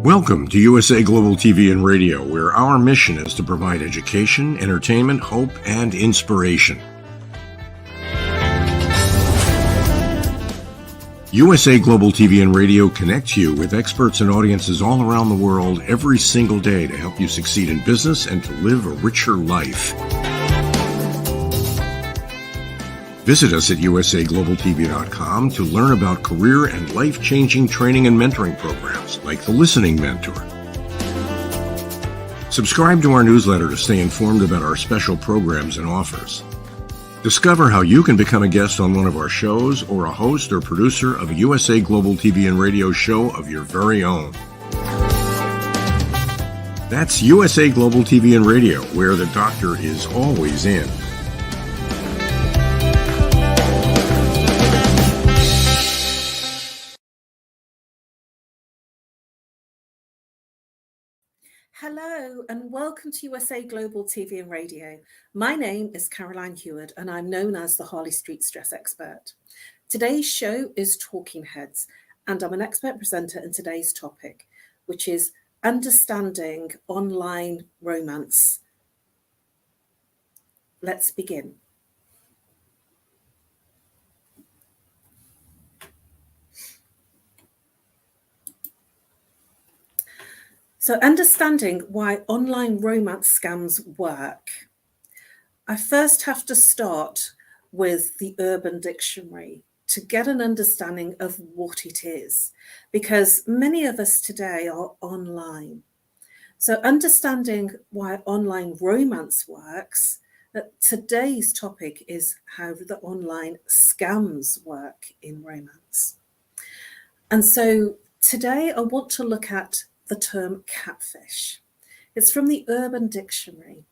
Welcome to USA Global TV and Radio, where our mission is to provide education, entertainment, hope, and inspiration. USA Global TV and Radio connects you with experts and audiences all around the world every single day to help you succeed in business and to live a richer life. Visit us at usaglobaltv.com to learn about career and life-changing training and mentoring programs like the Listening Mentor. Subscribe to our newsletter to stay informed about our special programs and offers. Discover how you can become a guest on one of our shows or a host or producer of a USA Global TV and Radio show of your very own. That's USA Global TV and Radio, where the doctor is always in. Hello and welcome to USA Global TV and Radio. My name is Caroline Heward and I'm known as the Harley Street Stress Expert. Today's show is Talking Heads and I'm an expert presenter in today's topic, which is understanding online romance. Let's begin. So understanding why online romance scams work. I first have to start with the Urban Dictionary to get an understanding of what it is, because many of us today are online. So understanding why online romance works, today's topic is how the online scams work in romance. And so today I want to look at the term catfish. It's from the Urban Dictionary.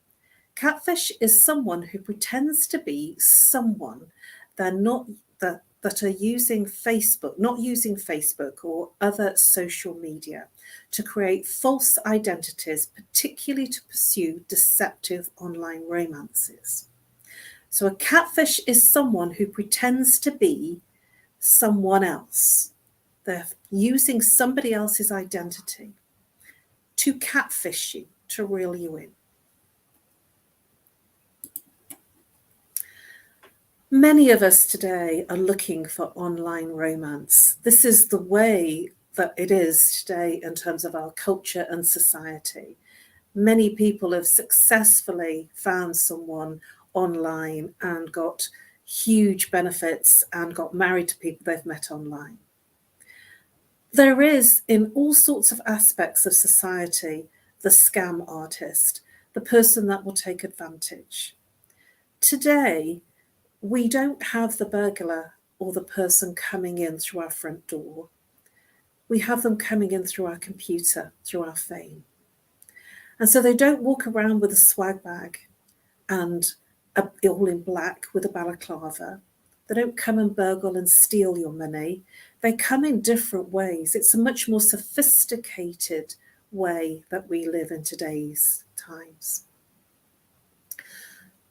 Catfish is someone who pretends to be someone they're not, that are using Facebook, not using Facebook or other social media to create false identities, particularly to pursue deceptive online romances. So a catfish is someone who pretends to be someone else. They're using somebody else's identity to catfish you, to reel you in. Many of us today are looking for online romance. This is the way that it is today in terms of our culture and society. Many people have successfully found someone online and got huge benefits and got married to people they've met online. There is, in all sorts of aspects of society, the scam artist, the person that will take advantage. Today, we don't have the burglar or the person coming in through our front door. We have them coming in through our computer, through our phone. And so they don't walk around with a swag bag and all in black with a balaclava. They don't come and burgle and steal your money. They come in different ways. It's a much more sophisticated way that we live in today's times.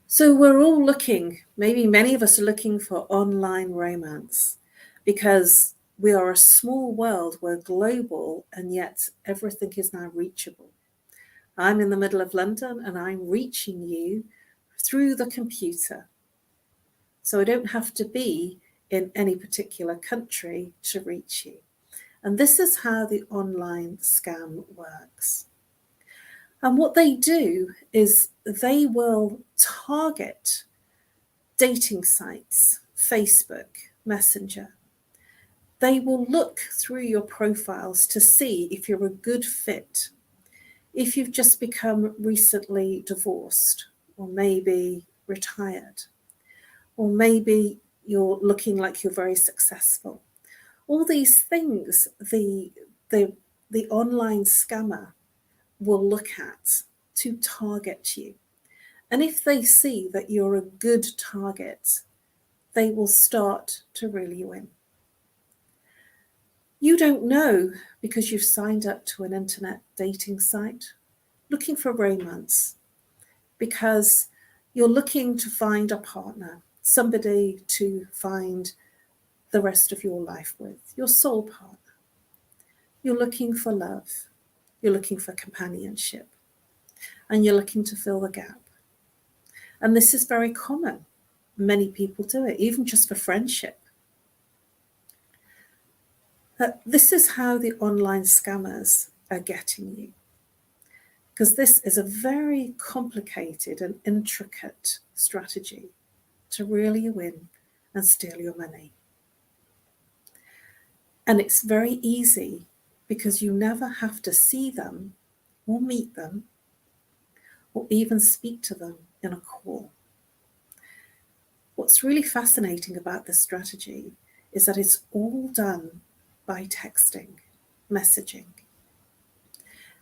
So we're all looking, maybe many of us are looking for online romance because we are a small world, we're global, and yet everything is now reachable. I'm in the middle of London and I'm reaching you through the computer. So I don't have to be in any particular country to reach you. And this is how the online scam works. And what they do is they will target dating sites, Facebook, Messenger. They will look through your profiles to see if you're a good fit, if you've just become recently divorced, or maybe retired, or maybe you're looking like you're very successful. All these things the online scammer will look at to target you. And if they see that you're a good target, they will start to reel you in. You don't know because you've signed up to an internet dating site looking for romance, because you're looking to find a partner, somebody to find the rest of your life with, your soul partner. You're looking for love. you're looking for companionship, and you're looking to fill the gap. And this is very common. Many people do it, even just for friendship. This is how the online scammers are getting you, because this is a very complicated and intricate strategy to reel you in and steal your money. And it's very easy because you never have to see them or meet them or even speak to them in a call. What's really fascinating about this strategy is that it's all done by texting, messaging.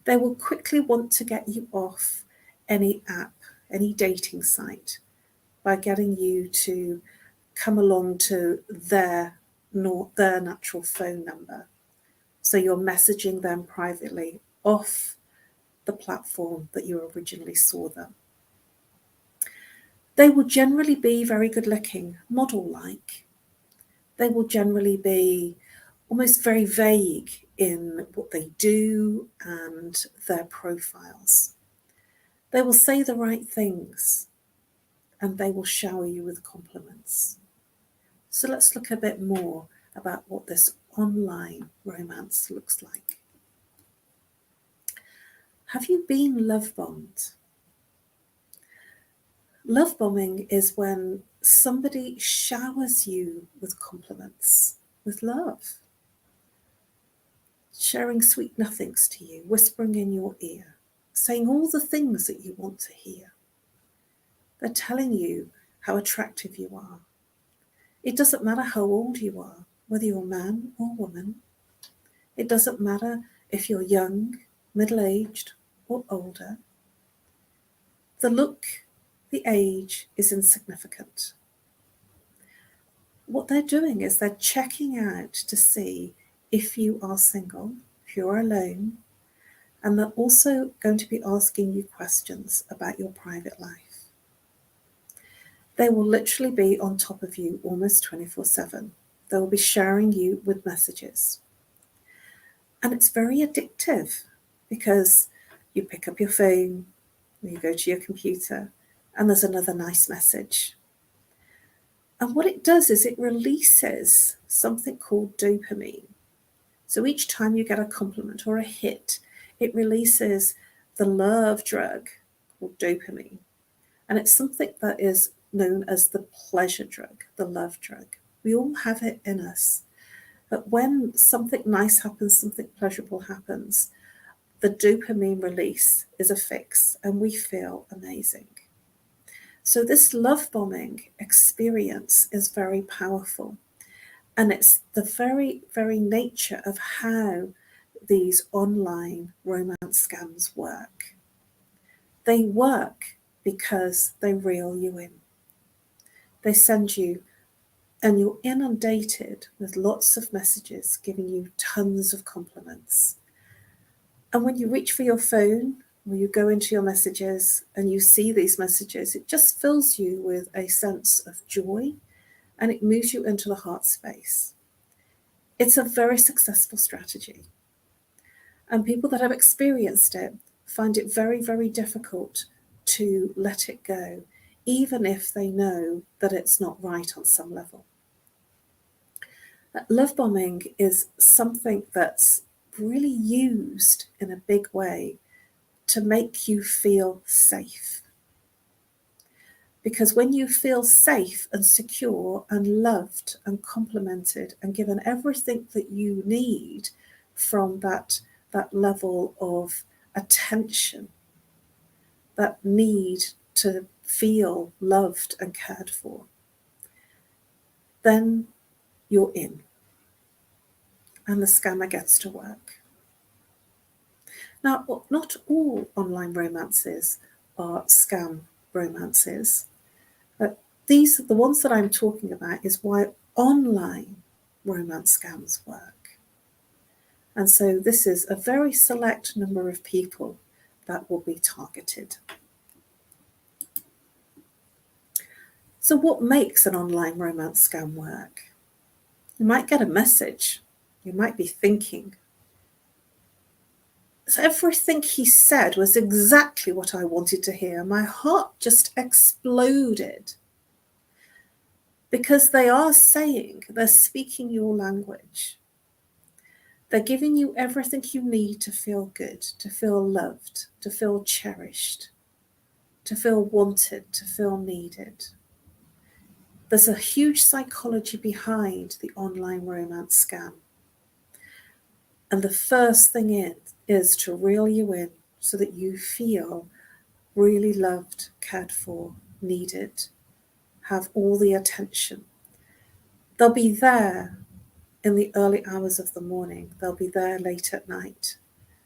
They will quickly want to get you off any app, any dating site, by getting you to come along to their natural phone number. So you're messaging them privately off the platform that you originally saw them. They will generally be very good looking, model-like. They will generally be almost very vague in what they do and their profiles. They will say the right things and they will shower you with compliments. So let's look a bit more about what this online romance looks like. Have you been love bombed? Love bombing is when somebody showers you with compliments, with love, sharing sweet nothings to you, whispering in your ear, saying all the things that you want to hear. They're telling you how attractive you are. It doesn't matter how old you are, whether you're a man or woman. It doesn't matter if you're young, middle-aged, or older. The look, the age is insignificant. What they're doing is they're checking out to see if you are single, if you're alone, and they're also going to be asking you questions about your private life. They will literally be on top of you almost 24/7. They will be sharing you with messages. And it's very addictive because you pick up your phone, you go to your computer, and there's another nice message. And what it does is it releases something called dopamine. So each time you get a compliment or a hit, it releases the love drug called dopamine. And it's something that is known as the pleasure drug, the love drug. We all have it in us. But when something nice happens, something pleasurable happens, the dopamine release is a fix and we feel amazing. So this love bombing experience is very powerful. And it's the very, very nature of how these online romance scams work. They work because they reel you in. They send you, and you're inundated with lots of messages giving you tons of compliments. And when you reach for your phone, or you go into your messages and you see these messages, it just fills you with a sense of joy and it moves you into the heart space. It's a very successful strategy. And people that have experienced it find it very, very difficult to let it go, even if they know that it's not right on some level. Love bombing is something that's really used in a big way to make you feel safe. Because when you feel safe and secure and loved and complimented and given everything that you need from that level of attention, that need to feel loved and cared for, then you're in. And the scammer gets to work. Now, not all online romances are scam romances. But the ones that I'm talking about is why online romance scams work. And so this is a very select number of people that will be targeted. So what makes an online romance scam work? You might get a message. You might be thinking, So everything he said was exactly what I wanted to hear. My heart just exploded, because they're speaking your language. They're giving you everything you need to feel good, to feel loved, to feel cherished, to feel wanted, to feel needed. There's a huge psychology behind the online romance scam. And the first thing is to reel you in so that you feel really loved, cared for, needed, have all the attention. They'll be there in the early hours of the morning. They'll be there late at night.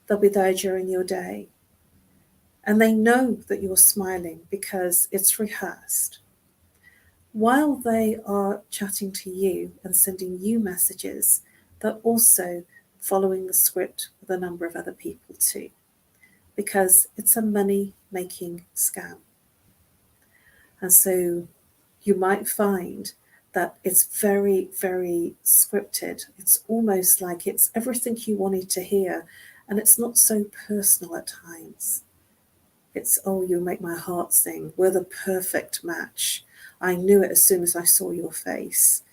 They'll be there during your day. And they know that you're smiling because it's rehearsed. While they are chatting to you and sending you messages, they're also following the script with a number of other people too, because it's a money-making scam. And so you might find that it's very, very scripted. It's almost like it's everything you wanted to hear, and it's not so personal at times. It's, oh, you make my heart sing. We're the perfect match. I knew it as soon as I saw your face.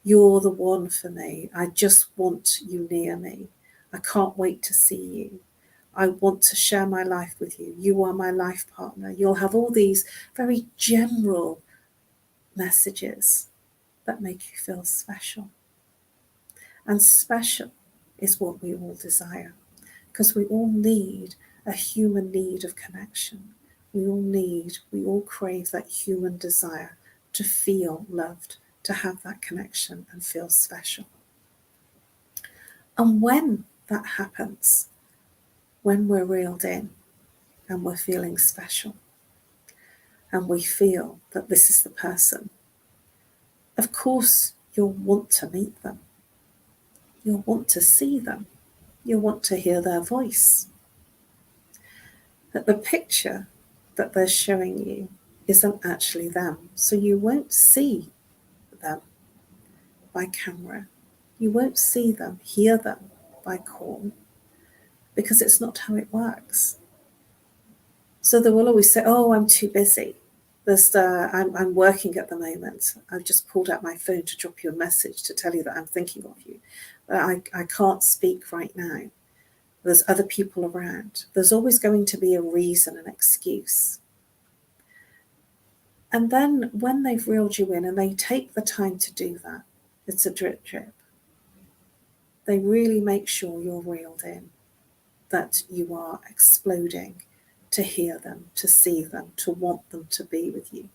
You're the one for me. I just want you near me. I can't wait to see you. I want to share my life with you. You are my life partner. You'll have all these very general messages that make you feel special. And special is what we all desire, because we all need a human need of connection. We all crave that human desire to feel loved, to have that connection and feel special. And when that happens, when we're reeled in and we're feeling special, and we feel that this is the person, of course you'll want to meet them. You'll want to see them. You'll want to hear their voice. But the picture that they're showing you isn't actually them. So you won't see them by camera. You won't see them, hear them by call, because it's not how it works. So they will always say, oh, I'm too busy. I'm working at the moment. I've just pulled out my phone to drop you a message to tell you that I'm thinking of you. But I can't speak right now. There's other people around. There's always going to be a reason, an excuse. And then when they've reeled you in and they take the time to do that, it's a drip drip. They really make sure you're reeled in, that you are exploding to hear them, to see them, to want them to be with you.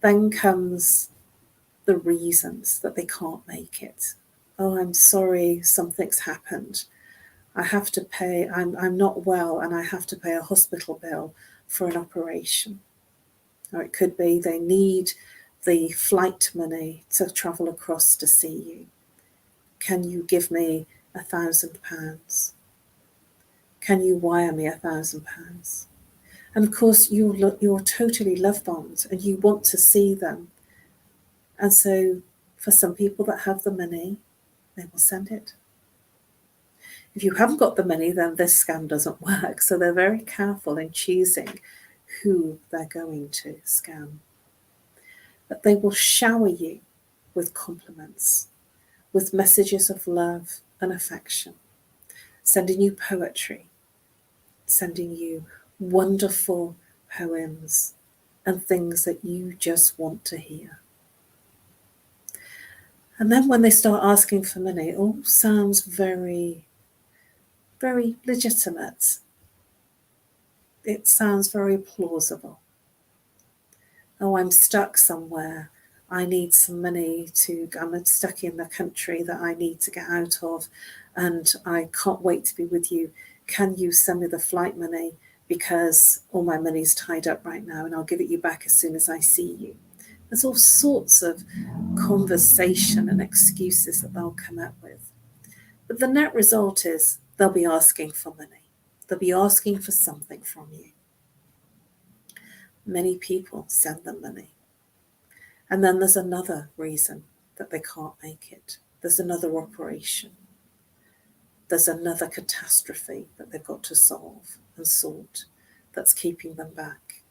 Then comes the reasons that they can't make it. Oh, I'm sorry, something's happened. I have to pay, I'm not well and I have to pay a hospital bill for an operation. Or it could be they need the flight money to travel across to see you. Can you give me £1,000? Can you wire me £1,000? And of course, you're totally love bombed and you want to see them. And so for some people that have the money, they will send it. If you haven't got the money, then this scam doesn't work. So they're very careful in choosing who they're going to scam. But they will shower you with compliments, with messages of love and affection, sending you poetry, sending you wonderful poems and things that you just want to hear. And then when they start asking for money, it all sounds very, very legitimate. It sounds very plausible. Oh, I'm stuck somewhere. I need some money I'm stuck in the country that I need to get out of, and I can't wait to be with you. Can you send me the flight money, because all my money's tied up right now and I'll give it you back as soon as I see you. There's all sorts of conversation and excuses that they'll come up with. But the net result is they'll be asking for money. They'll be asking for something from you. Many people send them money. And then there's another reason that they can't make it. There's another operation. there's another catastrophe that they've got to solve and sort that's keeping them back.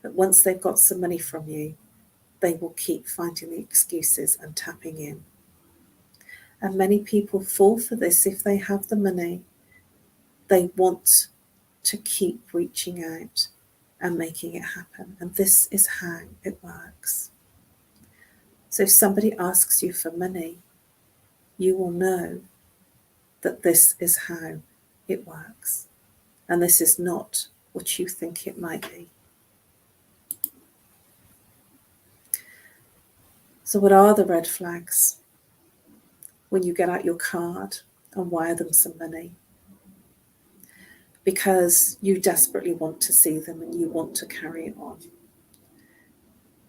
But once they've got some money from you, they will keep finding the excuses and tapping in. And many people fall for this. If they have the money, they want to keep reaching out and making it happen. And this is how it works. So if somebody asks you for money, you will know that this is how it works. And this is not what you think it might be. So what are the red flags when you get out your card and wire them some money? Because you desperately want to see them and you want to carry it on.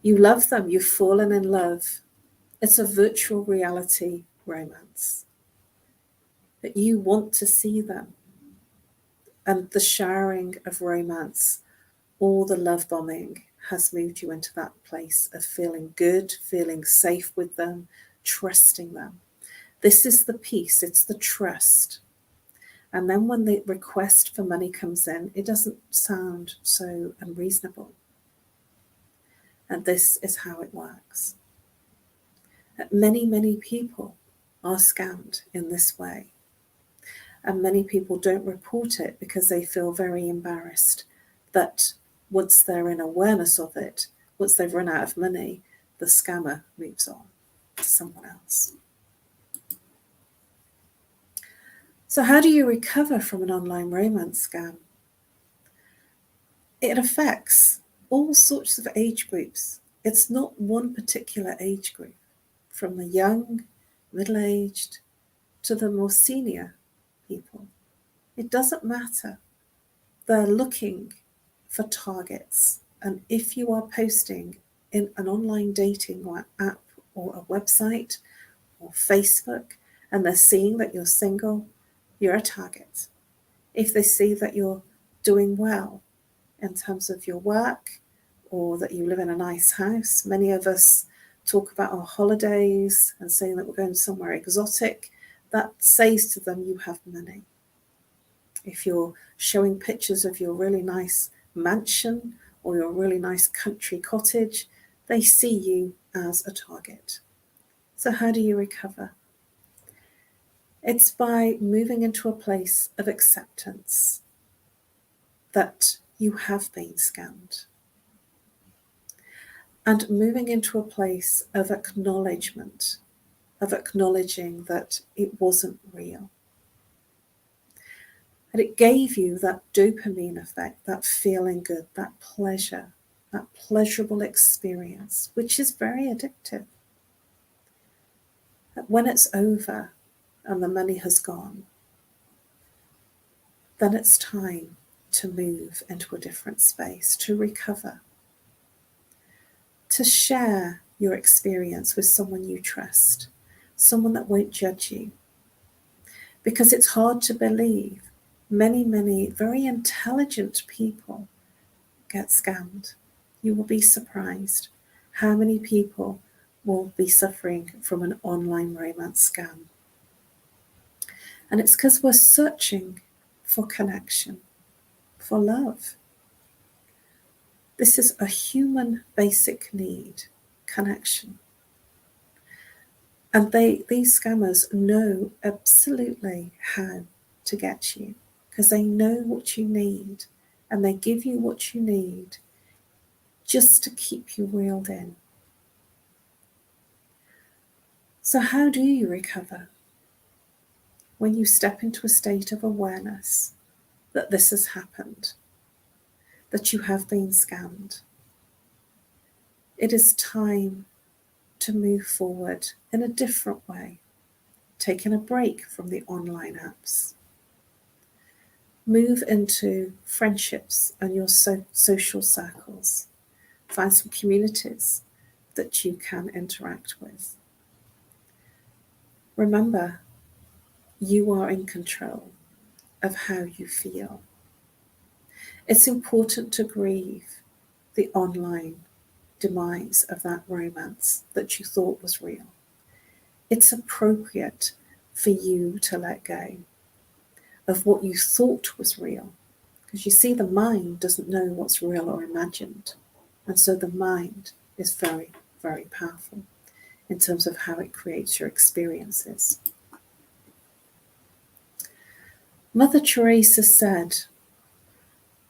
You love them, you've fallen in love. It's a virtual reality romance. But you want to see them. And the showering of romance, all the love bombing, has moved you into that place of feeling good, feeling safe with them, trusting them. This is the peace, it's the trust. And then when the request for money comes in, it doesn't sound so unreasonable. And this is how it works. Many, many people are scammed in this way. And many people don't report it because they feel very embarrassed that once they're in awareness of it, once they've run out of money, the scammer moves on to someone else. So how do you recover from an online romance scam? It affects all sorts of age groups. It's not one particular age group, from the young, middle-aged, to the more senior people. It doesn't matter. They're looking for targets. And if you are posting in an online dating app or a website or Facebook, and they're seeing that you're single, you're a target. If they see that you're doing well in terms of your work, or that you live in a nice house, many of us talk about our holidays and saying that we're going somewhere exotic, that says to them you have money. If you're showing pictures of your really nice mansion or your really nice country cottage, they see you as a target. So how do you recover? It's by moving into a place of acceptance that you have been scammed, and moving into a place of acknowledgement, of acknowledging that it wasn't real. And it gave you that dopamine effect, that feeling good, that pleasure, that pleasurable experience, which is very addictive. When it's over and the money has gone, then it's time to move into a different space, to recover, to share your experience with someone you trust, someone that won't judge you. Because it's hard to believe many, many very intelligent people get scammed. You will be surprised how many people will be suffering from an online romance scam. And it's because we're searching for connection, for love. This is a human basic need, connection. And these scammers know absolutely how to get you, because they know what you need, and they give you what you need just to keep you reeled in. So how do you recover? When you step into a state of awareness that this has happened, that you have been scammed, it is time to move forward in a different way, taking a break from the online apps. Move into friendships and your social circles. Find some communities that you can interact with. Remember, you are in control of how you feel. It's important to grieve the online demise of that romance that you thought was real. It's appropriate for you to let go of what you thought was real. Because you see, the mind doesn't know what's real or imagined. And so the mind is very, very powerful in terms of how it creates your experiences. Mother Teresa said,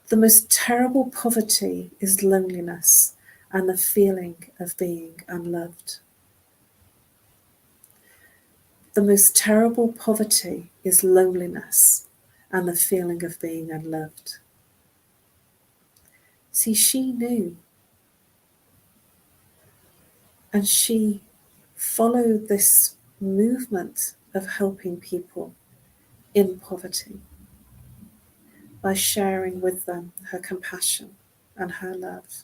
"The most terrible poverty is loneliness and the feeling of being unloved." The most terrible poverty is loneliness and the feeling of being unloved. See, she knew. And she followed this movement of helping people in poverty by sharing with them her compassion and her love.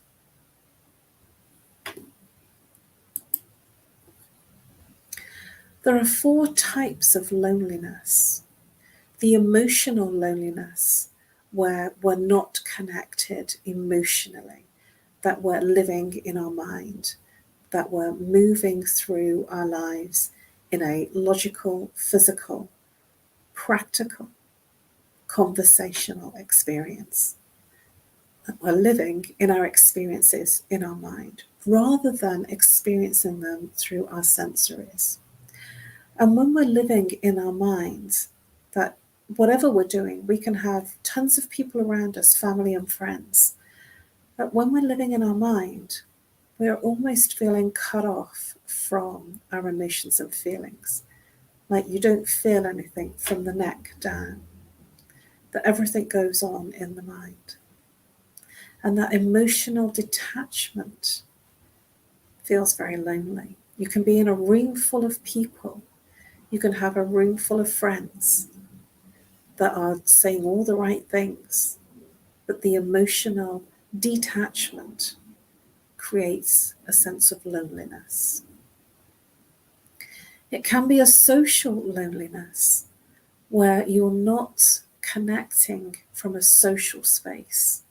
There are 4 types of loneliness. The emotional loneliness, where we're not connected emotionally, that we're living in our mind, that we're moving through our lives in a logical, physical, practical, conversational experience. That we're living in our experiences in our mind, rather than experiencing them through our sensories. And when we're living in our minds, that whatever we're doing, we can have tons of people around us, family and friends. But when we're living in our mind, we're almost feeling cut off from our emotions and feelings. Like you don't feel anything from the neck down. That everything goes on in the mind. And that emotional detachment feels very lonely. You can be in a room full of people. You can have a room full of friends that are saying all the right things, but the emotional detachment creates a sense of loneliness. It can be a social loneliness where you're not connecting from a social space.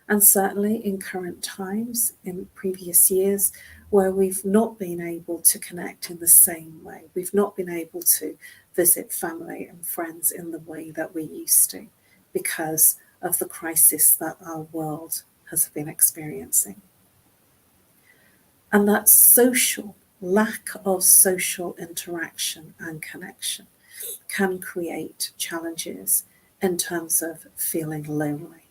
And certainly in current times, in previous years, where we've not been able to connect in the same way. We've not been able to visit family and friends in the way that we used to because of the crisis that our world has been experiencing. And that lack of social interaction and connection can create challenges in terms of feeling lonely.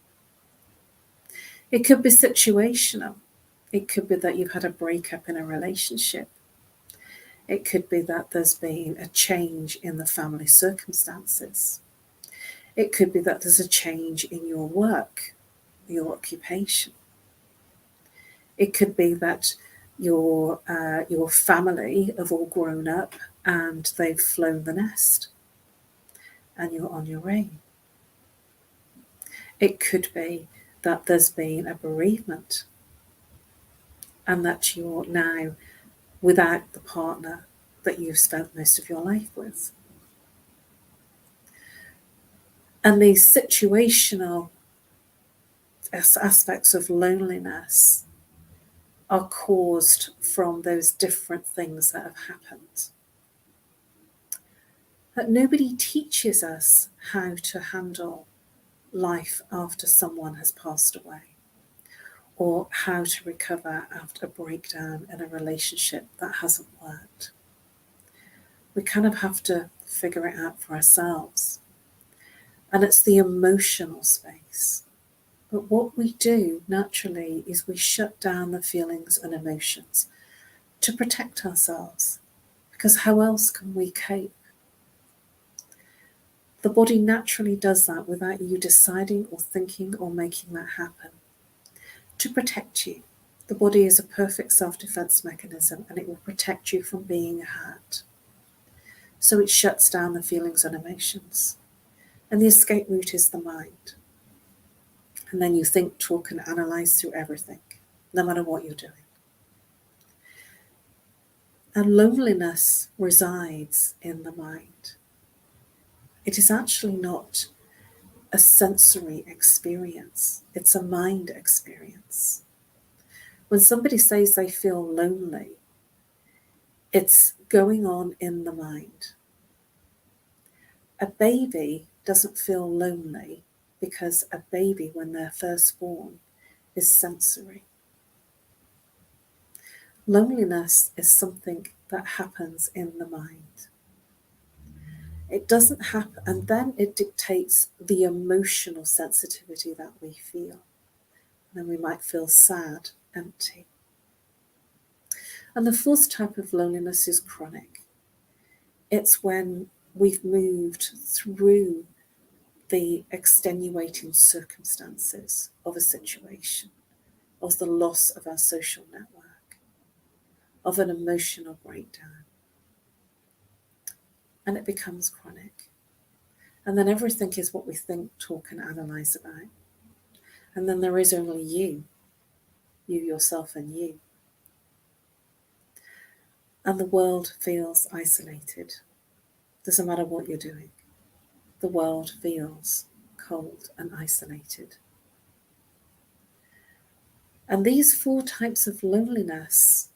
It could be situational. It could be that you've had a breakup in a relationship. It could be that there's been a change in the family circumstances. It could be that there's a change in your work, your occupation. It could be that your family have all grown up and they've flown the nest and you're on your own. It could be that there's been a bereavement and that you're now without the partner that you've spent most of your life with. And these situational aspects of loneliness are caused from those different things that have happened. But nobody teaches us how to handle life after someone has passed away, or how to recover after a breakdown in a relationship that hasn't worked. We kind of have to figure it out for ourselves. And it's the emotional space. But what we do naturally is we shut down the feelings and emotions to protect ourselves, because how else can we cope? The body naturally does that without you deciding or thinking or making that happen. To protect you. The body is a perfect self-defense mechanism, and it will protect you from being hurt. So it shuts down the feelings and emotions. And the escape route is the mind. And then you think, talk, and analyze through everything, no matter what you're doing. And loneliness resides in the mind. It is actually not a sensory experience. It's a mind experience. When somebody says they feel lonely, it's going on in the mind. A baby doesn't feel lonely because a baby, when they're first born, is sensory. Loneliness is something that happens in the mind. It doesn't happen, and then it dictates the emotional sensitivity that we feel. And then we might feel sad, empty. And the fourth type of loneliness is chronic. It's when we've moved through the extenuating circumstances of a situation, of the loss of our social network, of an emotional breakdown. And it becomes chronic. And then everything is what we think, talk, and analyse about. And then there is only you yourself, and you. And the world feels isolated. Doesn't matter what you're doing. The world feels cold and isolated. And these four types of loneliness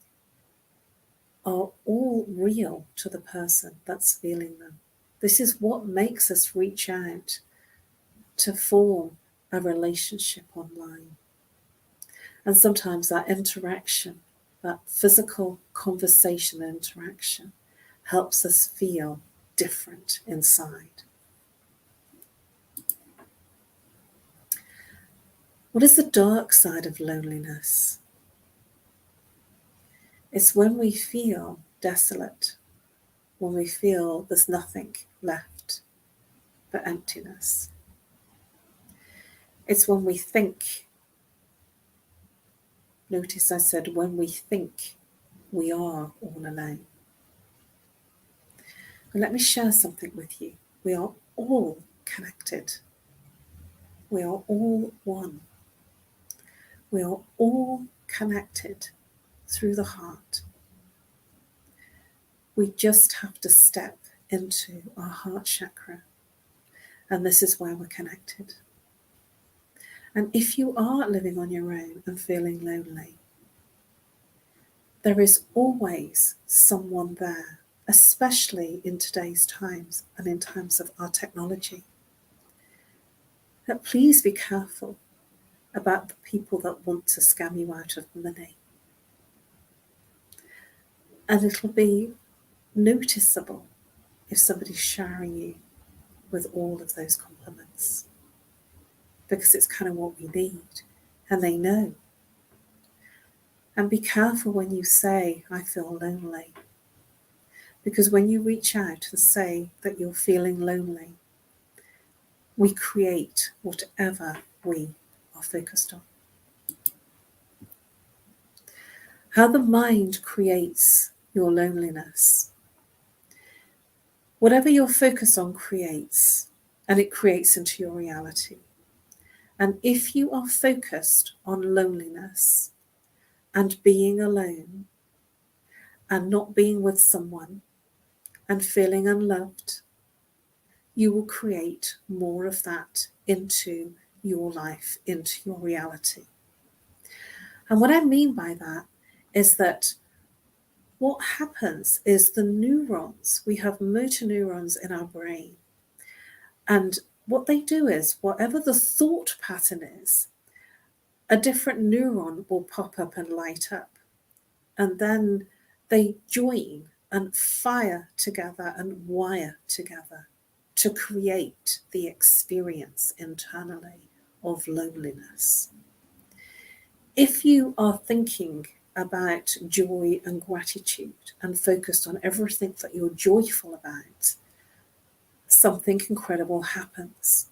are all real to the person that's feeling them. This is what makes us reach out to form a relationship online. And sometimes that interaction, that physical conversation and interaction, helps us feel different inside. What is the dark side of loneliness? It's when we feel desolate, when we feel there's nothing left but emptiness. It's when we think, notice I said when we think we are all alone. And let me share something with you. We are all connected. We are all one. We are all connected through the heart. We just have to step into our heart chakra, and this is where we're connected. And if you are living on your own and feeling lonely, there is always someone there, especially in today's times and in times of our technology. But please be careful about the people that want to scam you out of money. And it'll be noticeable if somebody's showering you with all of those compliments, because it's kind of what we need, and they know. And be careful when you say, I feel lonely, because when you reach out and say that you're feeling lonely, we create whatever we are focused on. How the mind creates your loneliness. Whatever you're focused on creates, and it creates into your reality. And if you are focused on loneliness and being alone and not being with someone and feeling unloved, you will create more of that into your life, into your reality. And what I mean by that is that what happens is the neurons, we have motor neurons in our brain, and what they do is whatever the thought pattern is, a different neuron will pop up and light up, and then they join and fire together and wire together to create the experience internally of loneliness. If you are thinking about joy and gratitude and focused on everything that you're joyful about, something incredible happens.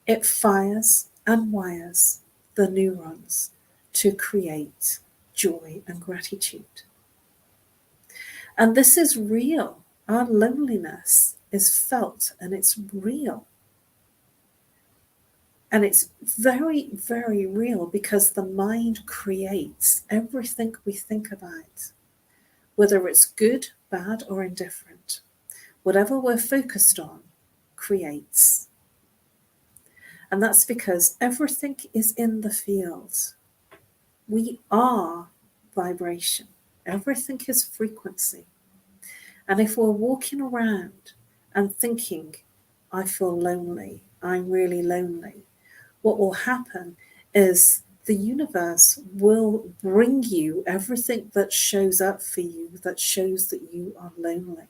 It fires and wires the neurons to create joy and gratitude. And this is real. Our loneliness is felt and it's real. And it's very, very real because the mind creates everything we think about, whether it's good, bad, or indifferent. Whatever we're focused on creates. And that's because everything is in the field. We are vibration. Everything is frequency. And if we're walking around and thinking I feel lonely, I'm really lonely, what will happen is the universe will bring you everything that shows up for you that shows that you are lonely.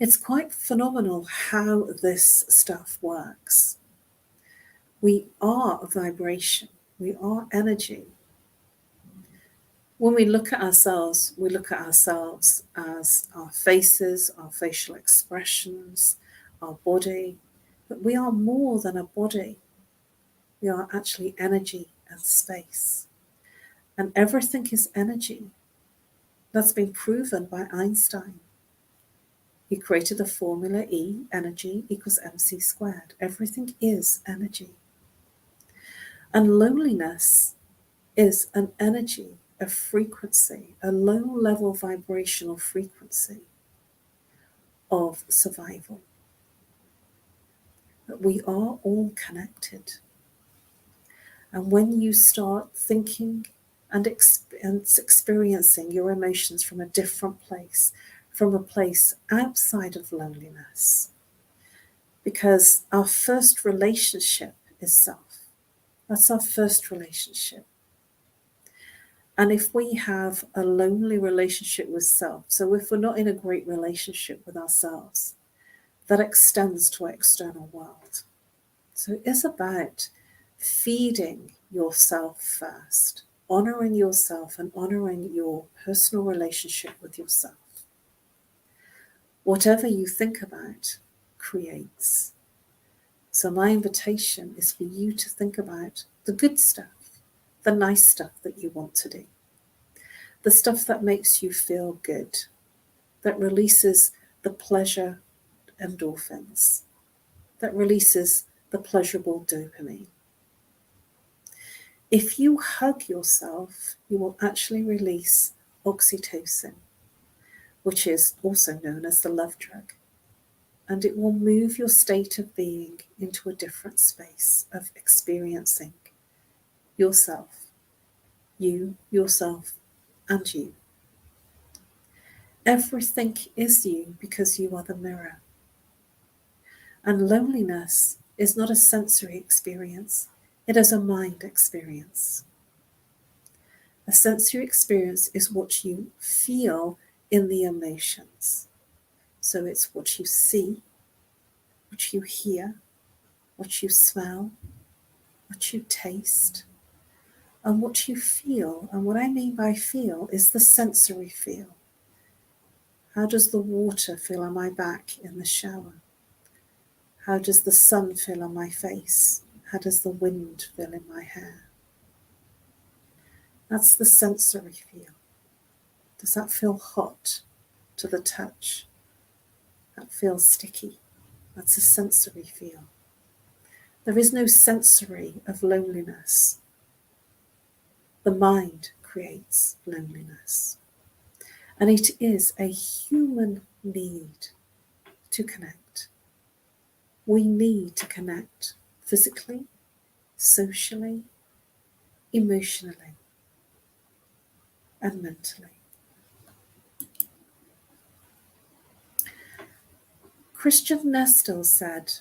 It's quite phenomenal how this stuff works. We are a vibration, we are energy. When we look at ourselves, we look at ourselves as our faces, our facial expressions, our body, but we are more than a body. We are actually energy and space. And everything is energy. That's been proven by Einstein. He created the formula E, energy equals mc squared. Everything is energy. And loneliness is an energy, a frequency, a low-level vibrational frequency of survival. But we are all connected. And when you start thinking and experiencing your emotions from a different place, from a place outside of loneliness, because our first relationship is self. That's our first relationship. And if we have a lonely relationship with self, so if we're not in a great relationship with ourselves, that extends to our external world. So it is about feeding yourself first, honoring yourself and honoring your personal relationship with yourself. Whatever you think about creates. So my invitation is for you to think about the good stuff, the nice stuff that you want to do, the stuff that makes you feel good, that releases the pleasure endorphins, that releases the pleasurable dopamine. If you hug yourself, you will actually release oxytocin, which is also known as the love drug. And it will move your state of being into a different space of experiencing yourself, you, yourself, and you. Everything is you because you are the mirror. And loneliness is not a sensory experience, it is a mind experience. A sensory experience is what you feel in the emotions. So it's what you see, what you hear, what you smell, what you taste, and what you feel. And what I mean by feel is the sensory feel. How does the water feel on my back in the shower? How does the sun feel on my face? How does the wind feel in my hair? That's the sensory feel. Does that feel hot to the touch? That feels sticky. That's a sensory feel. There is no sensory of loneliness. The mind creates loneliness. And it is a human need to connect. We need to connect physically, socially, emotionally, and mentally. Christian Nestle said,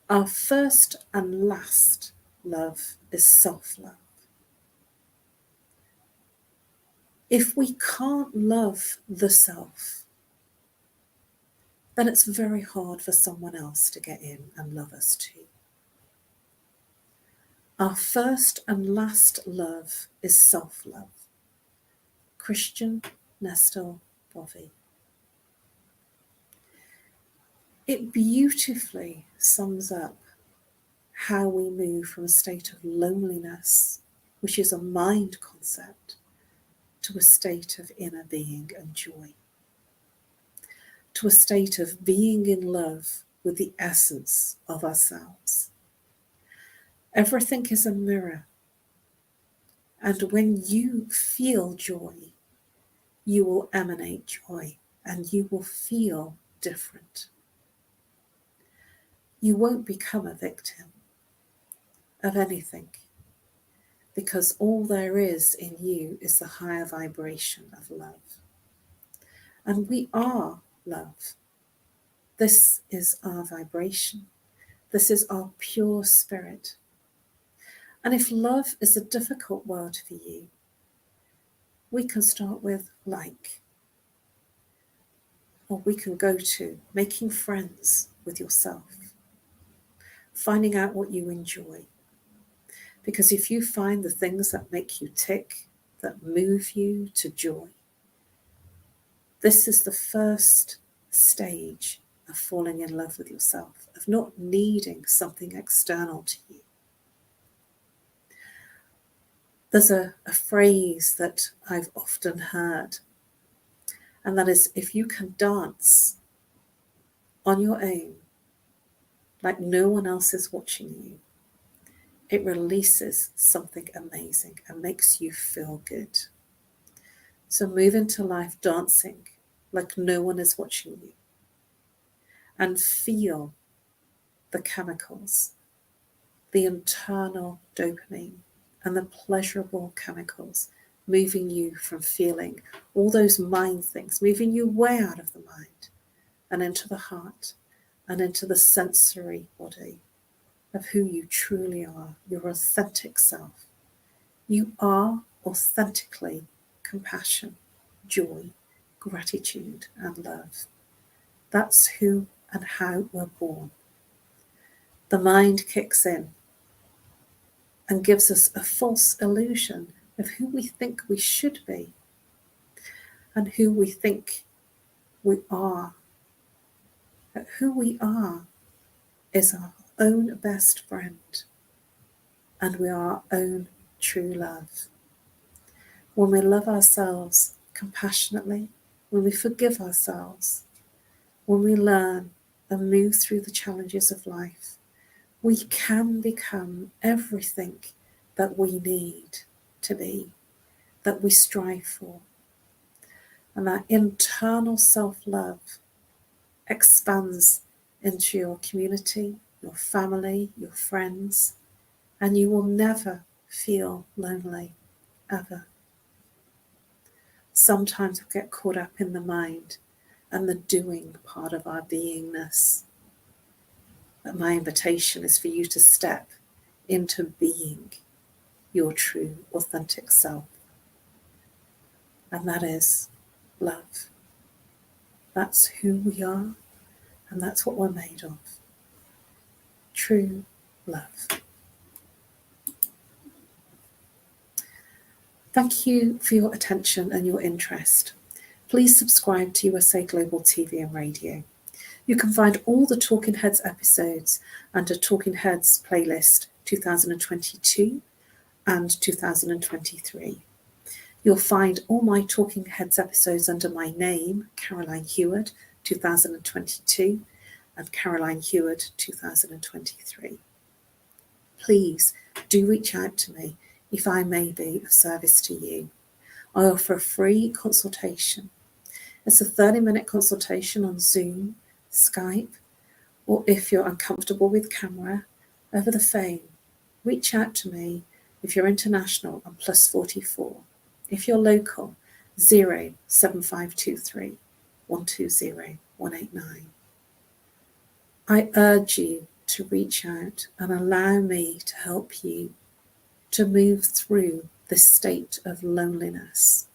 "Our first and last love is self-love." If we can't love the self, then it's very hard for someone else to get in and love us too. Our first and last love is self-love. Christian Nestle Bovey. It beautifully sums up how we move from a state of loneliness, which is a mind concept, to a state of inner being and joy, to a state of being in love with the essence of ourselves. Everything is a mirror, and when you feel joy, you will emanate joy and you will feel different. You won't become a victim of anything, because all there is in you is the higher vibration of love. And we are love. This is our vibration. This is our pure spirit. And if love is a difficult word for you, we can start with like. Or we can go to making friends with yourself, finding out what you enjoy. Because if you find the things that make you tick, that move you to joy, this is the first stage of falling in love with yourself, of not needing something external to you. There's a phrase that I've often heard, and that is, if you can dance on your own, like no one else is watching you, it releases something amazing and makes you feel good. So move into life dancing like no one is watching you, and feel the chemicals, the internal dopamine and the pleasurable chemicals moving you from feeling all those mind things, moving you way out of the mind and into the heart and into the sensory body of who you truly are, your authentic self. You are authentically compassion, joy, gratitude, and love. That's who and how we're born. The mind kicks in and gives us a false illusion of who we think we should be and who we think we are. But who we are is our own best friend, and we are our own true love. When we love ourselves compassionately, when we forgive ourselves, when we learn and move through the challenges of life, we can become everything that we need to be, that we strive for. And that internal self-love expands into your community, your family, your friends, and you will never feel lonely, ever. Sometimes we get caught up in the mind and the doing part of our beingness. But my invitation is for you to step into being your true, authentic self. And that is love. That's who we are, and that's what we're made of. True love. Thank you for your attention and your interest. Please subscribe to USA Global TV and Radio. You can find all the Talking Heads episodes under Talking Heads playlist 2022 and 2023. You'll find all my Talking Heads episodes under my name, Caroline Heward, 2022, and Caroline Heward, 2023. Please do reach out to me if I may be of service to you. I offer a free consultation. It's a 30-minute consultation on Zoom, Skype, or if you're uncomfortable with camera, over the phone. Reach out to me if you're international on +44. If you're local, 07523 120 189. I urge you to reach out and allow me to help you to move through this state of loneliness.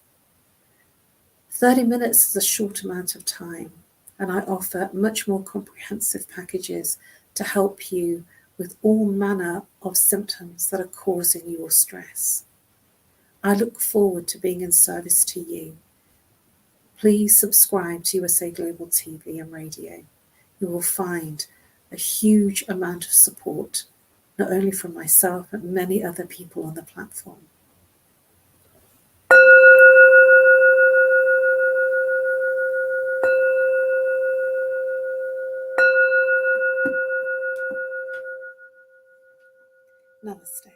30 minutes is a short amount of time, and I offer much more comprehensive packages to help you with all manner of symptoms that are causing your stress. I look forward to being in service to you. Please subscribe to USA Global TV and Radio. You will find a huge amount of support, not only from myself, but many other people on the platform. Namaste.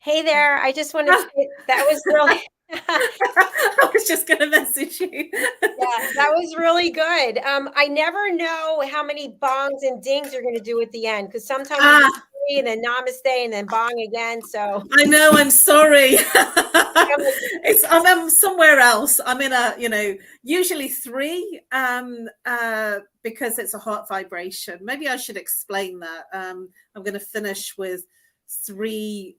Hey there. I just wanted to say that was really I was just going to message you. yeah, that was really good. I never know how many bongs and dings you're going to do at the end, because sometimes you do three and then namaste and then bong again. So I know, I'm sorry. I'm like, I'm somewhere else. I'm in a, usually three, because it's a heart vibration. Maybe I should explain that. I'm going to finish with three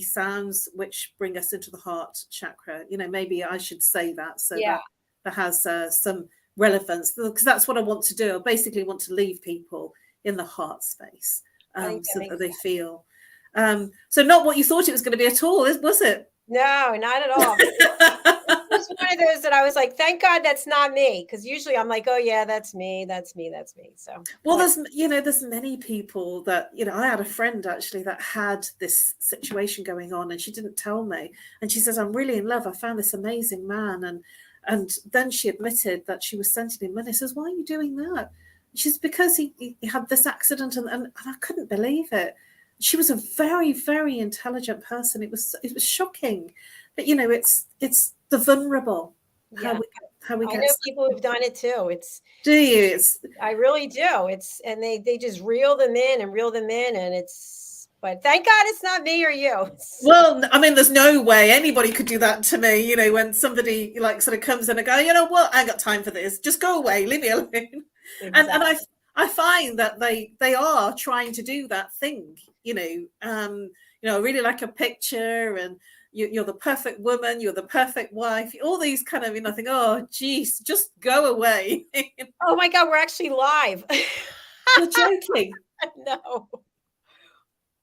sounds which bring us into the heart chakra. Maybe I should say that, so that has some relevance, because that's what I want to do. I basically want to leave people in the heart space, so that they feel. So not what you thought it was going to be at all, was it? No, not at all. It's one of those that I was like, thank God that's not me, because usually I'm like, oh yeah, that's me. So well, there's many people that, I had a friend actually that had this situation going on, and she didn't tell me, and she says, I'm really in love, I found this amazing man, and then she admitted that she was sending him money. I says, why are you doing that? She's because he had this accident, and I couldn't believe it. She was a very, very intelligent person. It was shocking, but it's the vulnerable. Yeah. How we I get. know people who've done it too. Do you? I really do. And they just reel them in, and but thank God it's not me or you. Well, I mean, there's no way anybody could do that to me. When somebody sort of comes in and go, what? I ain't got time for this. Just go away. Leave me alone. Exactly. And I find that they are trying to do that thing. I really like a picture, and you're the perfect woman, you're the perfect wife, all these kind of, I think, oh geez, just go away. Oh my God, we're actually live. You're joking. No.